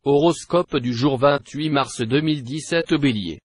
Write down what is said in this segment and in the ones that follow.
Horoscope du jour 28 mars 2017 Bélier.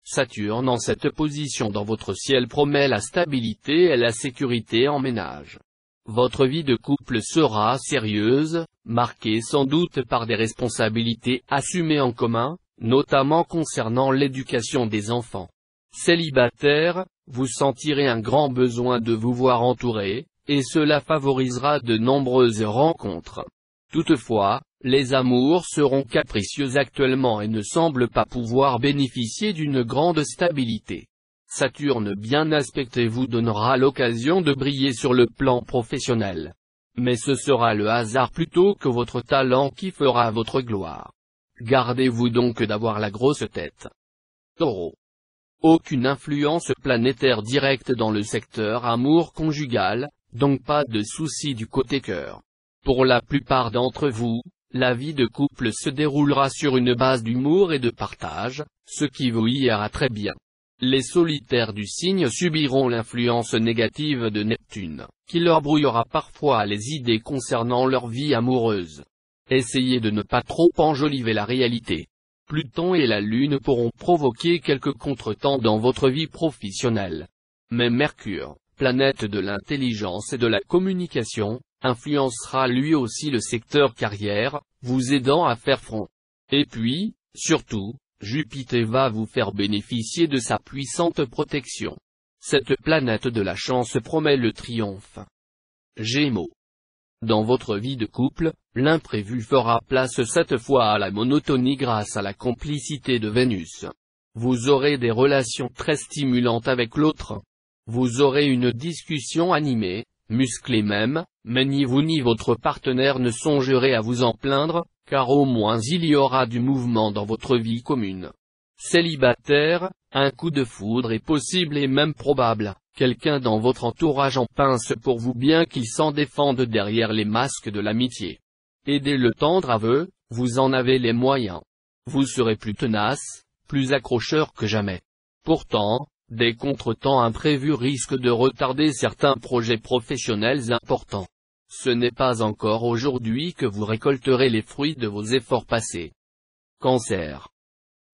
Saturne en cette position dans votre ciel promet la stabilité et la sécurité en ménage. Votre vie de couple sera sérieuse, marquée sans doute par des responsabilités assumées en commun, notamment concernant l'éducation des enfants. Célibataire, vous sentirez un grand besoin de vous voir entouré, et cela favorisera de nombreuses rencontres. Toutefois, les amours seront capricieux actuellement et ne semblent pas pouvoir bénéficier d'une grande stabilité. Saturne bien aspecté vous donnera l'occasion de briller sur le plan professionnel. Mais ce sera le hasard plutôt que votre talent qui fera votre gloire. Gardez-vous donc d'avoir la grosse tête. Taureau. Aucune influence planétaire directe dans le secteur amour conjugal, donc pas de soucis du côté cœur. Pour la plupart d'entre vous, la vie de couple se déroulera sur une base d'humour et de partage, ce qui vous ira très bien. Les solitaires du signe subiront l'influence négative de Neptune, qui leur brouillera parfois les idées concernant leur vie amoureuse. Essayez de ne pas trop enjoliver la réalité. Pluton et la Lune pourront provoquer quelques contretemps dans votre vie professionnelle. Mais Mercure, planète de l'intelligence et de la communication, influencera lui aussi le secteur carrière, vous aidant à faire front. Et puis, surtout, Jupiter va vous faire bénéficier de sa puissante protection. Cette planète de la chance promet le triomphe. Gémeaux. Dans votre vie de couple, l'imprévu fera place cette fois à la monotonie grâce à la complicité de Vénus. Vous aurez des relations très stimulantes avec l'autre. Vous aurez une discussion animée, musclée même, mais ni vous ni votre partenaire ne songerez à vous en plaindre, car au moins il y aura du mouvement dans votre vie commune. Célibataire, un coup de foudre est possible et même probable, quelqu'un dans votre entourage en pince pour vous bien qu'il s'en défende derrière les masques de l'amitié. Aidez-le tendre aveu, vous en avez les moyens. Vous serez plus tenace, plus accrocheur que jamais. Pourtant, des contretemps imprévus risquent de retarder certains projets professionnels importants. Ce n'est pas encore aujourd'hui que vous récolterez les fruits de vos efforts passés. Cancer.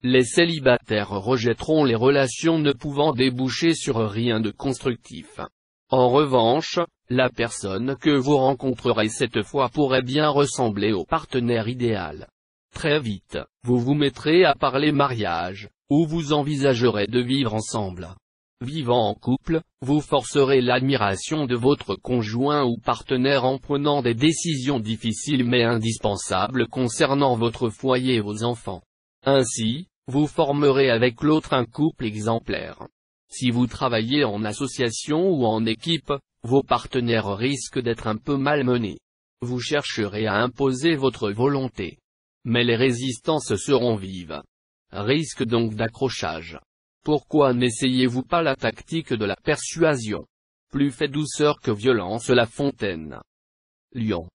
Les célibataires rejetteront les relations ne pouvant déboucher sur rien de constructif. En revanche, la personne que vous rencontrerez cette fois pourrait bien ressembler au partenaire idéal. Très vite, vous vous mettrez à parler mariage, ou vous envisagerez de vivre ensemble. Vivant en couple, vous forcerez l'admiration de votre conjoint ou partenaire en prenant des décisions difficiles mais indispensables concernant votre foyer et vos enfants. Ainsi, vous formerez avec l'autre un couple exemplaire. Si vous travaillez en association ou en équipe, vos partenaires risquent d'être un peu malmenés. Vous chercherez à imposer votre volonté. Mais les résistances seront vives. Risque donc d'accrochage. Pourquoi n'essayez-vous pas la tactique de la persuasion? Plus fait douceur que violence La Fontaine. Lion.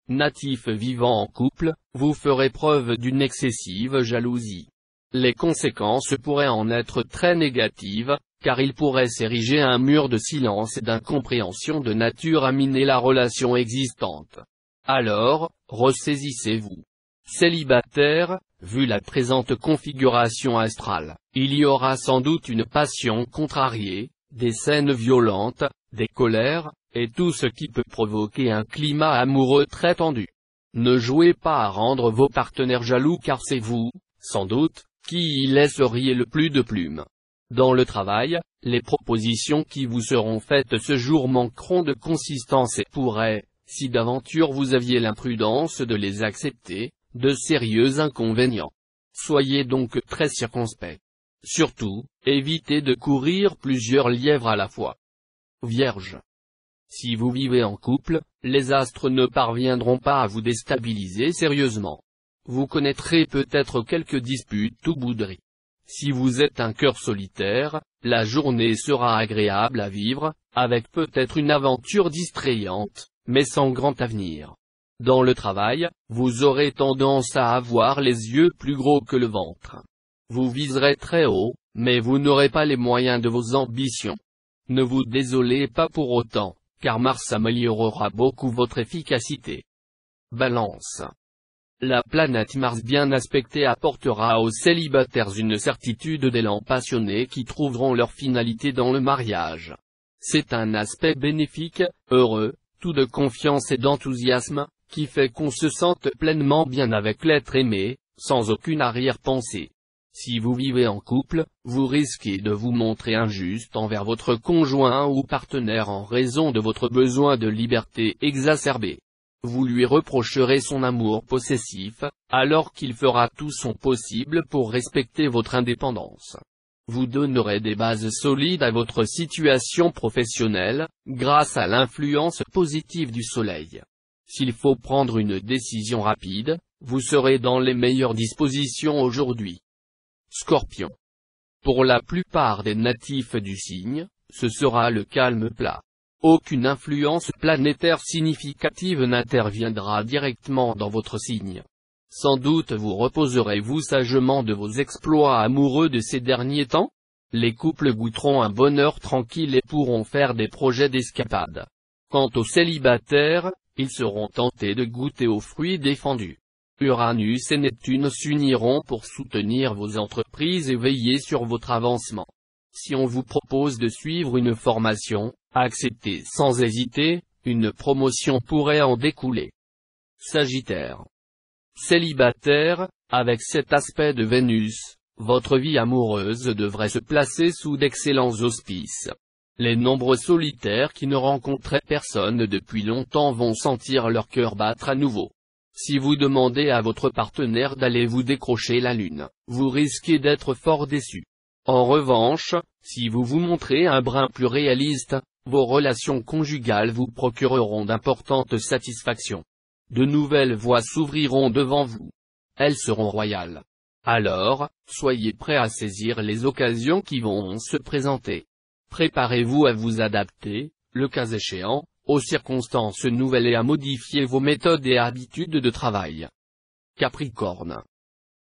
Natif vivant en couple, vous ferez preuve d'une excessive jalousie. Les conséquences pourraient en être très négatives, car il pourrait s'ériger un mur de silence et d'incompréhension de nature à miner la relation existante. Alors, ressaisissez-vous. Célibataire, vu la présente configuration astrale, il y aura sans doute une passion contrariée, des scènes violentes, des colères, et tout ce qui peut provoquer un climat amoureux très tendu. Ne jouez pas à rendre vos partenaires jaloux car c'est vous, sans doute, qui y laisseriez le plus de plumes. Dans le travail, les propositions qui vous seront faites ce jour manqueront de consistance et pourraient, si d'aventure vous aviez l'imprudence de les accepter, de sérieux inconvénients. Soyez donc très circonspect. Surtout, évitez de courir plusieurs lièvres à la fois. Vierge. Si vous vivez en couple, les astres ne parviendront pas à vous déstabiliser sérieusement. Vous connaîtrez peut-être quelques disputes ou bouderies. Si vous êtes un cœur solitaire, la journée sera agréable à vivre, avec peut-être une aventure distrayante, mais sans grand avenir. Dans le travail, vous aurez tendance à avoir les yeux plus gros que le ventre. Vous viserez très haut, mais vous n'aurez pas les moyens de vos ambitions. Ne vous désolez pas pour autant, car Mars améliorera beaucoup votre efficacité. Balance. La planète Mars bien aspectée apportera aux célibataires une certitude d'élan passionné qui trouveront leur finalité dans le mariage. C'est un aspect bénéfique, heureux, tout de confiance et d'enthousiasme, qui fait qu'on se sente pleinement bien avec l'être aimé, sans aucune arrière-pensée. Si vous vivez en couple, vous risquez de vous montrer injuste envers votre conjoint ou partenaire en raison de votre besoin de liberté exacerbé. Vous lui reprocherez son amour possessif, alors qu'il fera tout son possible pour respecter votre indépendance. Vous donnerez des bases solides à votre situation professionnelle, grâce à l'influence positive du Soleil. S'il faut prendre une décision rapide, vous serez dans les meilleures dispositions aujourd'hui. Scorpion. Pour la plupart des natifs du signe, ce sera le calme plat. Aucune influence planétaire significative n'interviendra directement dans votre signe. Sans doute vous reposerez-vous sagement de vos exploits amoureux de ces derniers temps? Les couples goûteront un bonheur tranquille et pourront faire des projets d'escapade. Quant aux célibataires, ils seront tentés de goûter aux fruits défendus. Uranus et Neptune s'uniront pour soutenir vos entreprises et veiller sur votre avancement. Si on vous propose de suivre une formation, acceptez sans hésiter, une promotion pourrait en découler. Sagittaire. Célibataire, avec cet aspect de Vénus, votre vie amoureuse devrait se placer sous d'excellents auspices. Les nombreux solitaires qui ne rencontraient personne depuis longtemps vont sentir leur cœur battre à nouveau. Si vous demandez à votre partenaire d'aller vous décrocher la lune, vous risquez d'être fort déçu. En revanche, si vous vous montrez un brin plus réaliste, vos relations conjugales vous procureront d'importantes satisfactions. De nouvelles voies s'ouvriront devant vous. Elles seront royales. Alors, soyez prêts à saisir les occasions qui vont se présenter. Préparez-vous à vous adapter, le cas échéant, aux circonstances nouvelles et à modifier vos méthodes et habitudes de travail. Capricorne.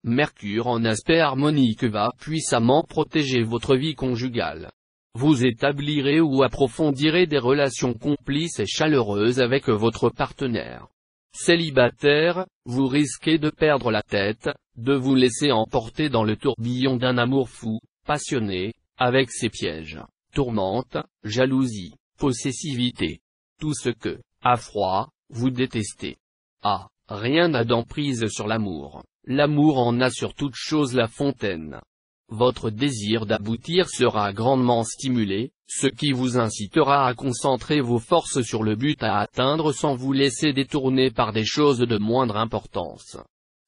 Mercure en aspect harmonique va puissamment protéger votre vie conjugale. Vous établirez ou approfondirez des relations complices et chaleureuses avec votre partenaire. Célibataire, vous risquez de perdre la tête, de vous laisser emporter dans le tourbillon d'un amour fou, passionné, avec ses pièges, tourmentes, jalousie, possessivité. Tout ce que, à froid, vous détestez. Ah, rien n'a d'emprise sur l'amour. L'amour en a sur toute chose la fontaine. Votre désir d'aboutir sera grandement stimulé, ce qui vous incitera à concentrer vos forces sur le but à atteindre sans vous laisser détourner par des choses de moindre importance.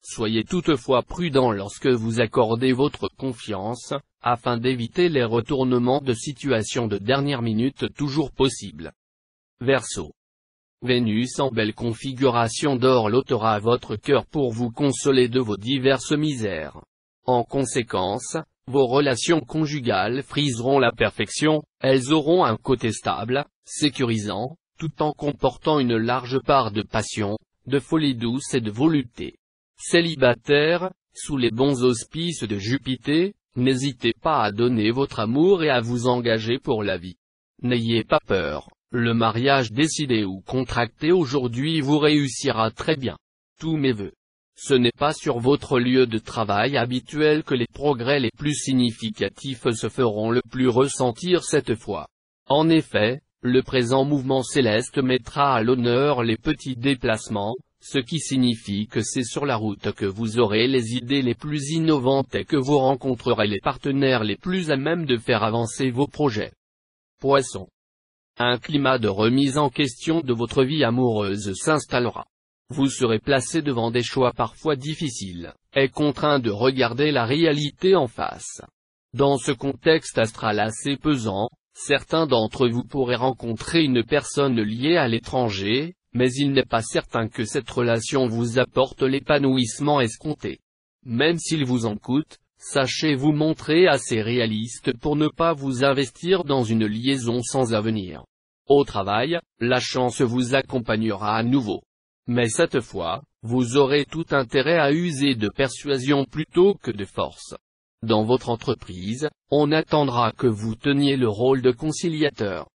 Soyez toutefois prudent lorsque vous accordez votre confiance, afin d'éviter les retournements de situation de dernière minute toujours possibles. Verseau. Vénus en belle configuration d'or lottera votre cœur pour vous consoler de vos diverses misères. En conséquence, vos relations conjugales friseront la perfection, elles auront un côté stable, sécurisant, tout en comportant une large part de passion, de folie douce et de volupté. Célibataire, sous les bons auspices de Jupiter, n'hésitez pas à donner votre amour et à vous engager pour la vie. N'ayez pas peur. Le mariage décidé ou contracté aujourd'hui vous réussira très bien. Tous mes vœux. Ce n'est pas sur votre lieu de travail habituel que les progrès les plus significatifs se feront le plus ressentir cette fois. En effet, le présent mouvement céleste mettra à l'honneur les petits déplacements, ce qui signifie que c'est sur la route que vous aurez les idées les plus innovantes et que vous rencontrerez les partenaires les plus à même de faire avancer vos projets. Poisson. Un climat de remise en question de votre vie amoureuse s'installera. Vous serez placé devant des choix parfois difficiles, et contraint de regarder la réalité en face. Dans ce contexte astral assez pesant, certains d'entre vous pourraient rencontrer une personne liée à l'étranger, mais il n'est pas certain que cette relation vous apporte l'épanouissement escompté. Même s'il vous en coûte, sachez vous montrer assez réaliste pour ne pas vous investir dans une liaison sans avenir. Au travail, la chance vous accompagnera à nouveau. Mais cette fois, vous aurez tout intérêt à user de persuasion plutôt que de force. Dans votre entreprise, on attendra que vous teniez le rôle de conciliateur.